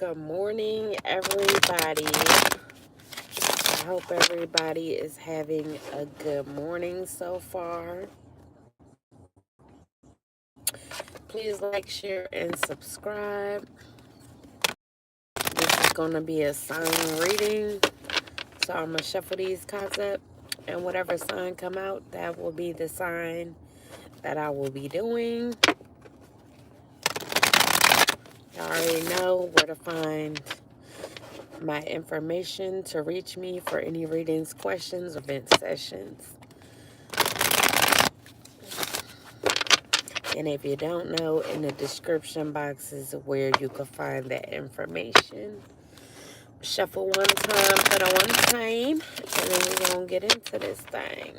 Good morning, everybody. I hope everybody is having a good morning so far. Please like, share, and subscribe. This is going to be a sign reading. So I'm going to shuffle these cards up. And whatever sign come out, that will be the sign that I will be doing. You already know where to find my information to reach me for any readings, questions, event sessions. And if you don't know, in the description box is where you can find that information. Shuffle one time, put on one time, and then we're going to get into this thing.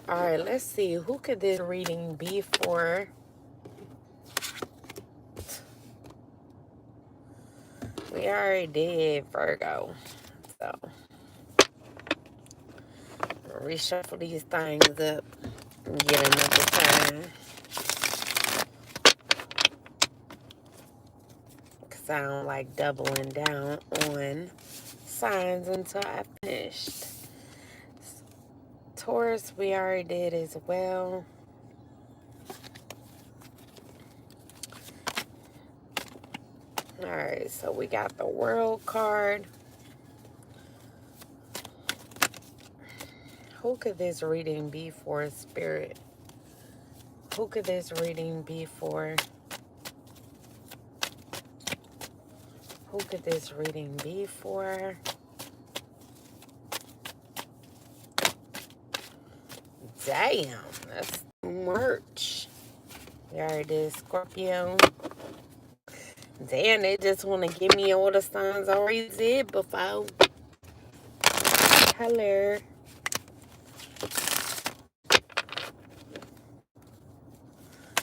All right, let's see. Who could this reading be for? We already did Virgo. So, reshuffle these things up and get another time. Because I don't like doubling down on signs until I finished. Taurus, we already did as well. Alright, so we got the World card. Who could this reading be for, Spirit? Who could this reading be for? Who could this reading be for? Damn, that's merch. We already did Scorpio. Damn, they just want to give me all the signs I already did before. Hello.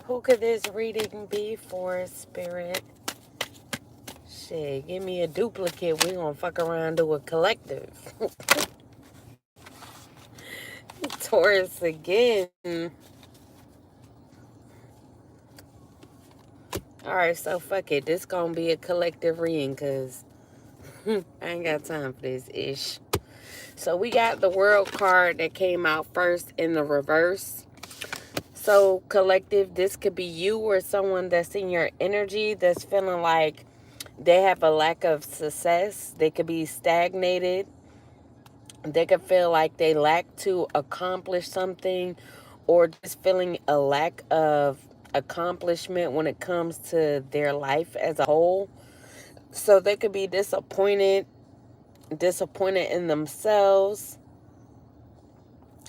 Who could this reading be for, Spirit? Shit, give me a duplicate. We gonna fuck around do a collective. Taurus again. Alright, so fuck it. This gonna be a collective reading because I ain't got time for this ish. So we got the World card that came out first in the reverse. So collective, this could be you or someone that's in your energy that's feeling like they have a lack of success. They could be stagnated. They could feel like they lack to accomplish something, or just feeling a lack of accomplishment when it comes to their life as a whole. So they could be disappointed in themselves.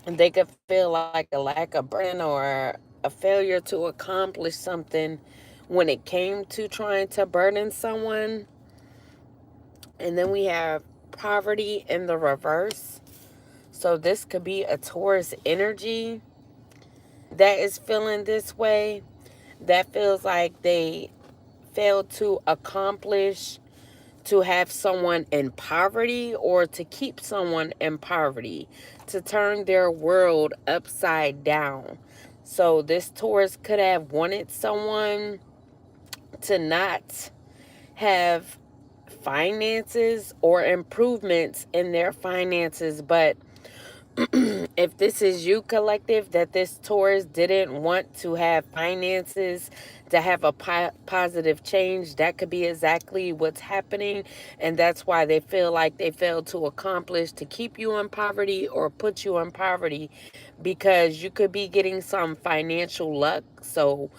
They could feel like a lack of burden or a failure to accomplish something when it came to trying to burden someone. And then we have poverty in the reverse. So this could be a Taurus energy that is feeling this way, that feels like they failed to accomplish, to have someone in poverty or to keep someone in poverty, to turn their world upside down. So this Taurus could have wanted someone to not have finances or improvements in their finances, but if this is you, collective, that this Taurus didn't want to have finances, to have a positive change, that could be exactly what's happening. And that's why they feel like they failed to accomplish to keep you in poverty or put you in poverty, because you could be getting some financial luck. So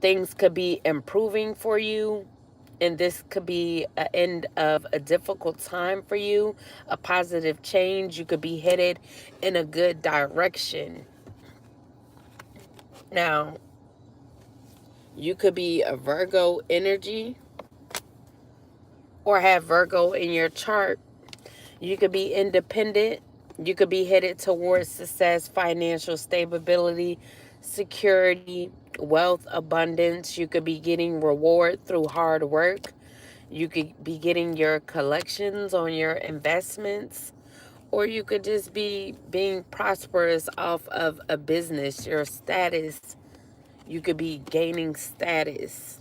things could be improving for you. And this could be an end of a difficult time for you, a positive change. You could be headed in a good direction. Now, you could be a Virgo energy or have Virgo in your chart. You could be independent. You could be headed towards success, financial stability, security, wealth, abundance. You could be getting reward through hard work. You could be getting your collections on your investments, or you could just be being prosperous off of a business, your status. You could be gaining status.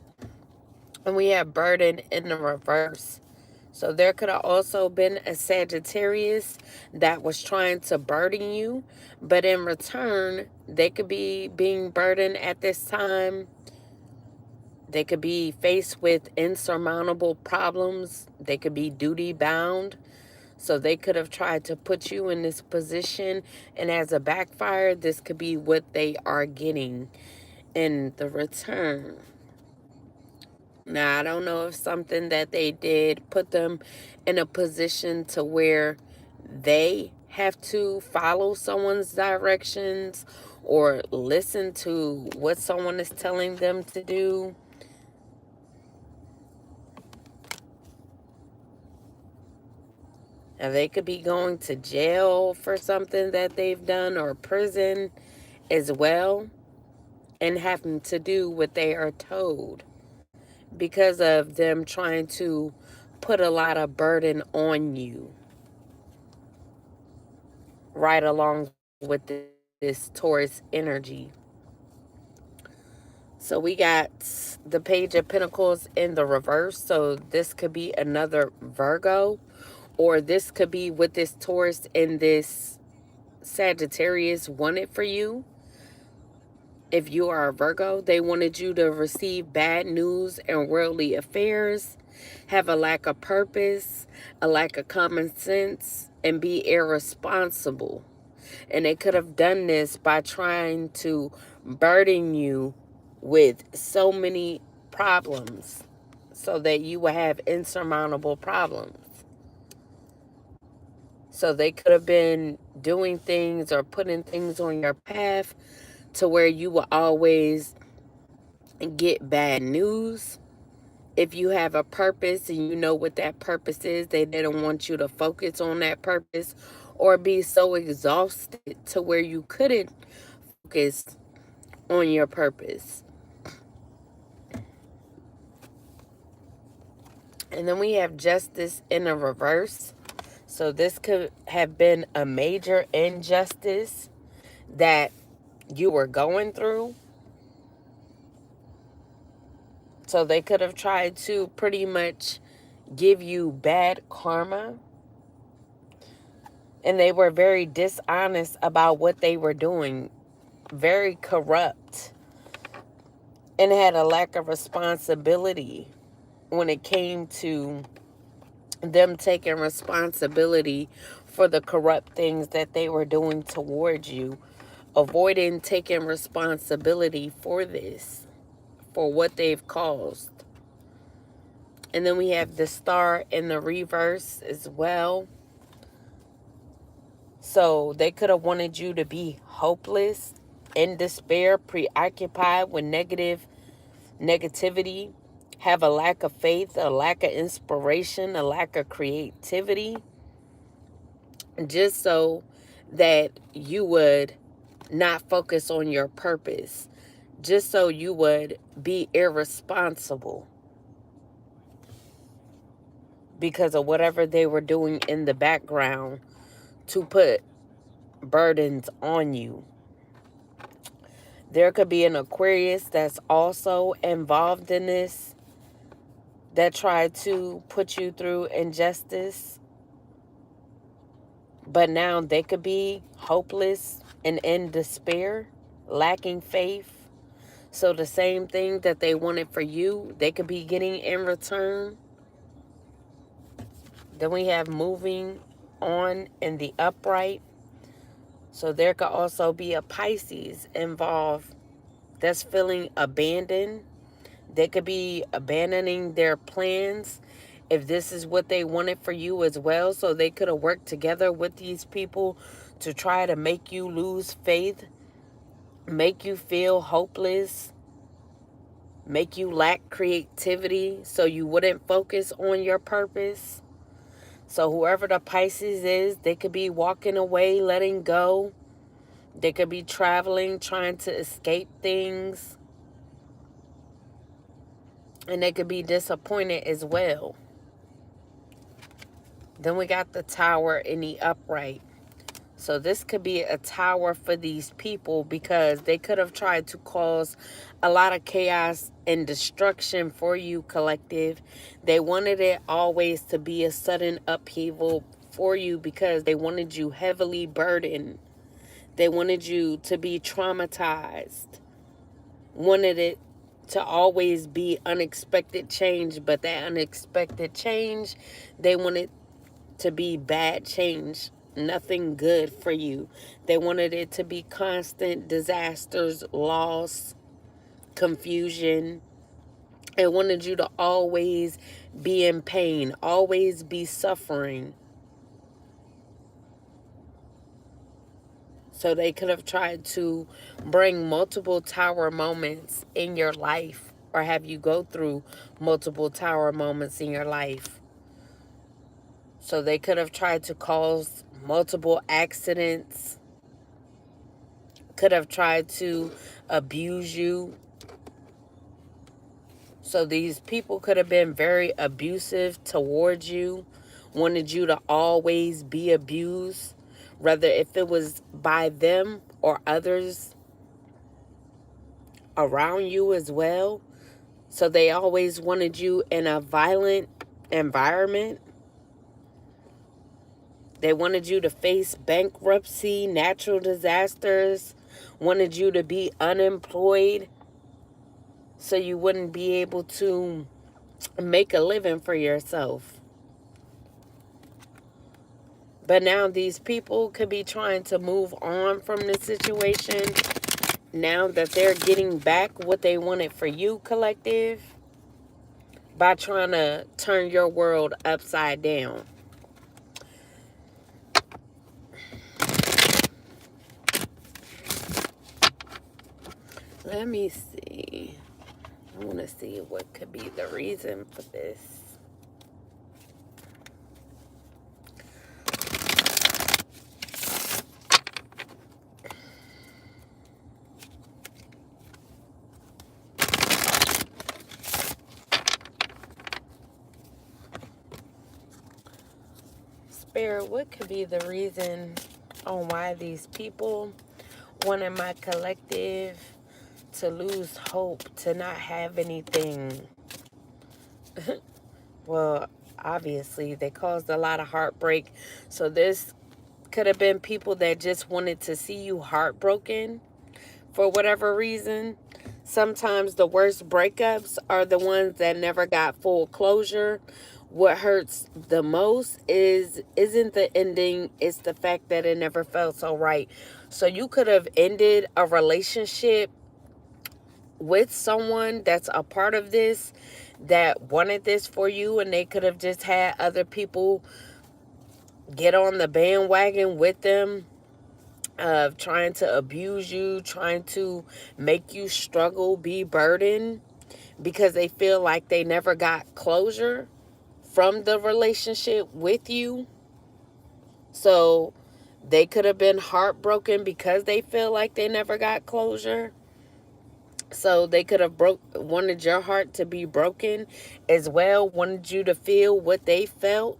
And we have burden in the reverse. So there could have also been a Sagittarius that was trying to burden you, but in return, they could be being burdened at this time. They could be faced with insurmountable problems. They could be duty bound. So they could have tried to put you in this position, and as a backfire, this could be what they are getting in the return. Now, I don't know if something that they did put them in a position to where they have to follow someone's directions or listen to what someone is telling them to do. Now, they could be going to jail for something that they've done or prison as well, and having to do what they are told because of them trying to put a lot of burden on you right along with this Taurus energy. So we got the Page of Pentacles in the reverse. So this could be another Virgo, or this could be what this Taurus and this Sagittarius wanted for you. If you are a Virgo, they wanted you to receive bad news and worldly affairs, have a lack of purpose, a lack of common sense, and be irresponsible. And they could have done this by trying to burden you with so many problems so that you will have insurmountable problems. So they could have been doing things or putting things on your path to where you will always get bad news. If you have a purpose and you know what that purpose is, they didn't want you to focus on that purpose or be so exhausted to where you couldn't focus on your purpose. And then we have justice in a reverse. So this could have been a major injustice that you were going through. So they could have tried to pretty much give you bad karma. And they were very dishonest about what they were doing. Very corrupt. And had a lack of responsibility when it came to them taking responsibility for the corrupt things that they were doing towards you, avoiding taking responsibility for this, for what they've caused. And then we have the Star in the reverse as well. So they could have wanted you to be hopeless, in despair, preoccupied with negativity, have a lack of faith, a lack of inspiration, a lack of creativity, just so that you would not focus on your purpose, just so you would be irresponsible because of whatever they were doing in the background to put burdens on you. There could be an Aquarius that's also involved in this, that tried to put you through injustice. But now they could be hopeless and in despair, lacking faith. So the same thing that they wanted for you, they could be getting in return. Then we have moving on in the upright. So there could also be a Pisces involved that's feeling abandoned. They could be abandoning their plans if this is what they wanted for you as well. So they could have worked together with these people to try to make you lose faith, make you feel hopeless, make you lack creativity so you wouldn't focus on your purpose. So whoever the Pisces is, they could be walking away, letting go. They could be traveling, trying to escape things. And they could be disappointed as well. Then we got the Tower in the upright. So this could be a tower for these people because they could have tried to cause a lot of chaos and destruction for you, collective. They wanted it always to be a sudden upheaval for you because they wanted you heavily burdened. They wanted you to be traumatized. Wanted it to always be unexpected change, but that unexpected change, they wanted to be bad change, nothing good for you. They wanted it to be constant disasters, loss, confusion. They wanted you to always be in pain, always be suffering. So they could have tried to bring multiple tower moments in your life or have you go through multiple tower moments in your life. So they could have tried to cause multiple accidents, could have tried to abuse you. So these people could have been very abusive towards you, wanted you to always be abused, whether if it was by them or others around you as well. So they always wanted you in a violent environment. They wanted you to face bankruptcy, natural disasters, wanted you to be unemployed so you wouldn't be able to make a living for yourself. But now these people could be trying to move on from the situation now that they're getting back what they wanted for you, collective, by trying to turn your world upside down. Let me see. I want to see what could be the reason for this. Spirit, what could be the reason on why these people wanted my collective to lose hope, to not have anything? Well, obviously, they caused a lot of heartbreak. So this could have been people that just wanted to see you heartbroken for whatever reason. Sometimes the worst breakups are the ones that never got full closure. What hurts the most isn't the ending, it's the fact that it never felt so right. So you could have ended a relationship with someone that's a part of this, that wanted this for you, and they could have just had other people get on the bandwagon with them, of trying to abuse you, trying to make you struggle, be burdened, because they feel like they never got closure from the relationship with you. So they could have been heartbroken because they feel like they never got closure. So they could have wanted your heart to be broken as well, wanted you to feel what they felt,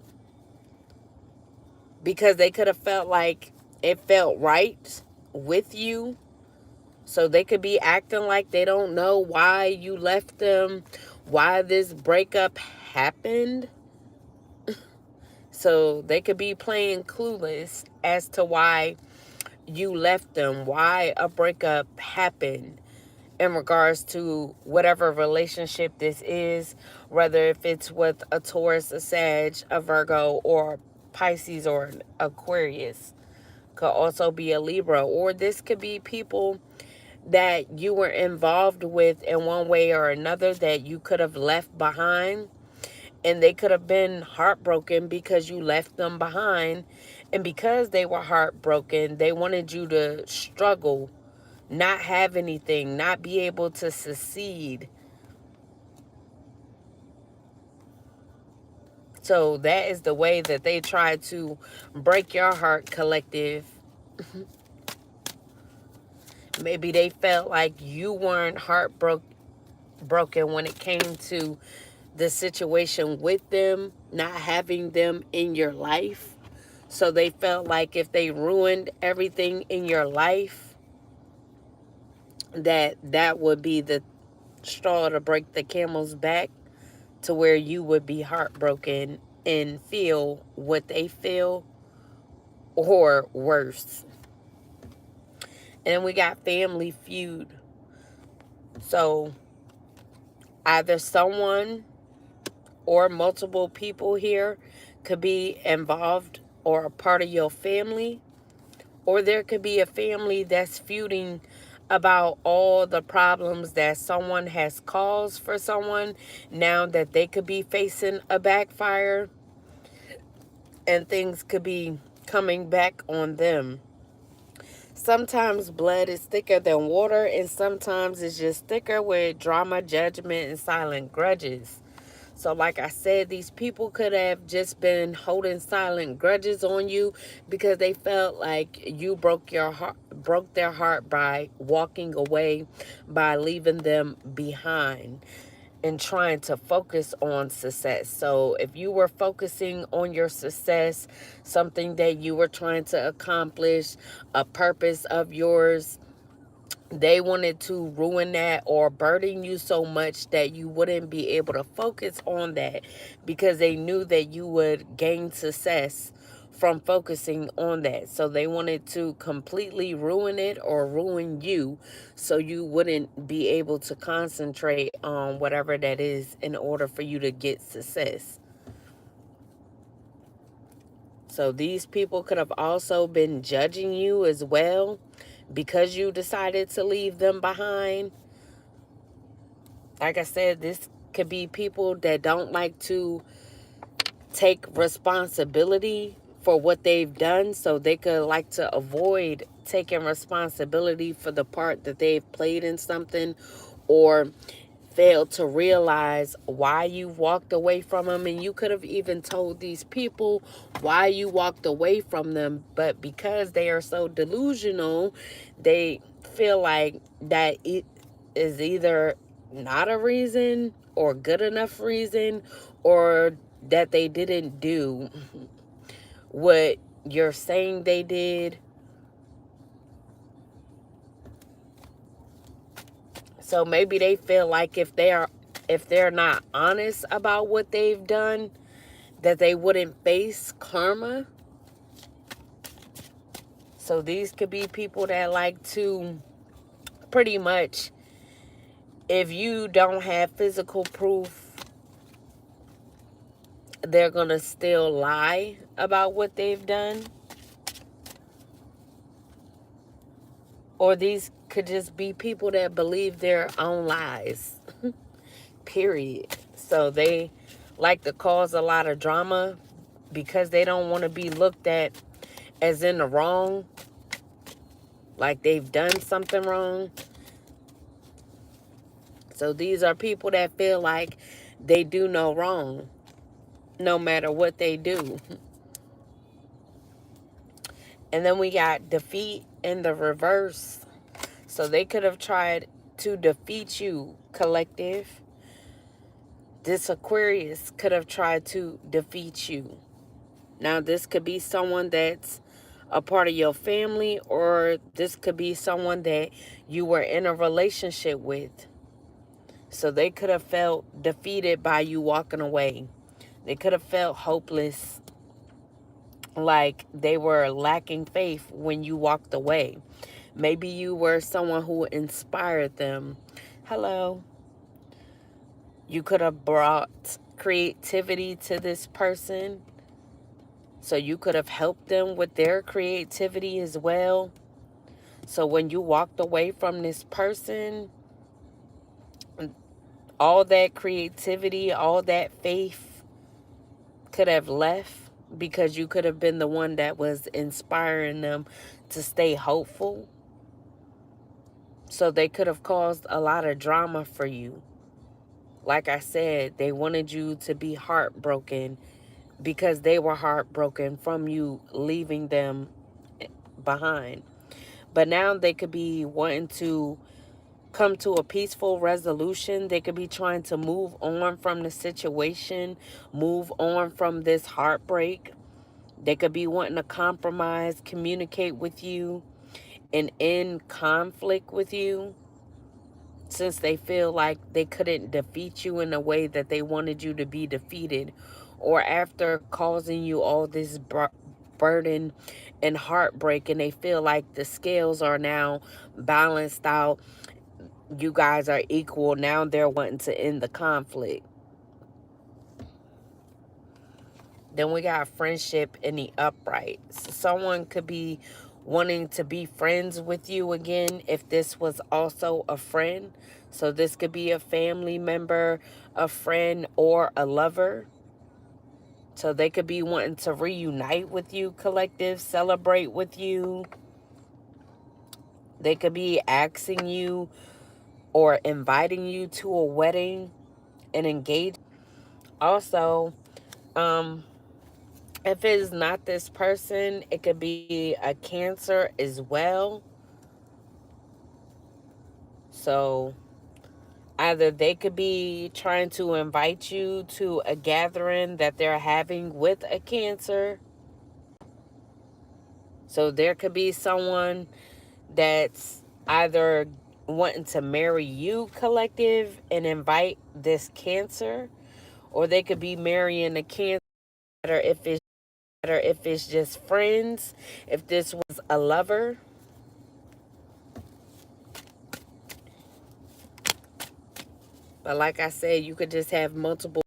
because they could have felt like it felt right with you. So they could be acting like they don't know why you left them, why this breakup happened. So they could be playing clueless as to why you left them, why a breakup happened in regards to whatever relationship this is, whether if it's with a Taurus, a Sag, a Virgo, or Pisces, or an Aquarius. Could also be a Libra, or this could be people that you were involved with in one way or another that you could have left behind, and they could have been heartbroken because you left them behind, and because they were heartbroken, they wanted you to struggle, not have anything, not be able to succeed. So that is the way that they try to break your heart, collective. Maybe they felt like you weren't heartbroken when it came to the situation with them, not having them in your life. So they felt like if they ruined everything in your life, that would be the straw to break the camel's back, to where you would be heartbroken and feel what they feel or worse. And we got family feud. So either someone or multiple people here could be involved or a part of your family, or there could be a family that's feuding about all the problems that someone has caused for someone, now that they could be facing a backfire and things could be coming back on them. Sometimes blood is thicker than water, and sometimes it's just thicker with drama, judgment, and silent grudges. So like I said, these people could have just been holding silent grudges on you because they felt like you broke their heart by walking away, by leaving them behind and trying to focus on success. So if you were focusing on your success, something that you were trying to accomplish, a purpose of yours, they wanted to ruin that or burden you so much that you wouldn't be able to focus on that, because they knew that you would gain success from focusing on that. So they wanted to completely ruin it or ruin you, so you wouldn't be able to concentrate on whatever that is in order for you to get success. So these people could have also been judging you as well because you decided to leave them behind. Like I said, this could be people that don't like to take responsibility for what they've done, so they could like to avoid taking responsibility for the part that they've played in something, or failed to realize why you walked away from them. And you could have even told these people why you walked away from them, but because they are so delusional, they feel like that it is either not a reason or good enough reason, or that they didn't do what you're saying they did. So maybe they feel like if they're not honest about what they've done, that they wouldn't face karma. So these could be people that like to pretty much, if you don't have physical proof, they're going to still lie about what they've done. Or these could just be people that believe their own lies. Period. So they like to cause a lot of drama because they don't want to be looked at as in the wrong, like they've done something wrong. So these are people that feel like they do no wrong, no matter what they do. And then we got defeat in the reverse. So they could have tried to defeat you, collective. This Aquarius could have tried to defeat you. Now, this could be someone that's a part of your family, or this could be someone that you were in a relationship with. So they could have felt defeated by you walking away. They could have felt hopeless, like they were lacking faith when you walked away. Maybe you were someone who inspired them. Hello. You could have brought creativity to this person, so you could have helped them with their creativity as well. So when you walked away from this person, all that creativity, all that faith could have left, because you could have been the one that was inspiring them to stay hopeful. So they could have caused a lot of drama for you. Like I said, they wanted you to be heartbroken because they were heartbroken from you leaving them behind. But now they could be wanting to come to a peaceful resolution. They could be trying to move on from the situation, move on from this heartbreak, They could be wanting to compromise, communicate with you, and end conflict with you, since they feel like they couldn't defeat you in a way that they wanted you to be defeated, or after causing you all this burden and heartbreak, and they feel like the scales are now balanced out, you guys are equal. Now they're wanting to end the conflict. Then we got friendship in the upright. So someone could be wanting to be friends with you again if this was also a friend. So this could be a family member, a friend, or a lover. So they could be wanting to reunite with you, collective, celebrate with you. They could be asking you or inviting you to a wedding and engage. Also, if it is not this person, it could be a Cancer as well. So either they could be trying to invite you to a gathering that they're having with a Cancer. So there could be someone that's either wanting to marry you, collective, and invite this Cancer, or they could be marrying a Cancer if it's just friends, if this was a lover. But like I said, you could just have multiple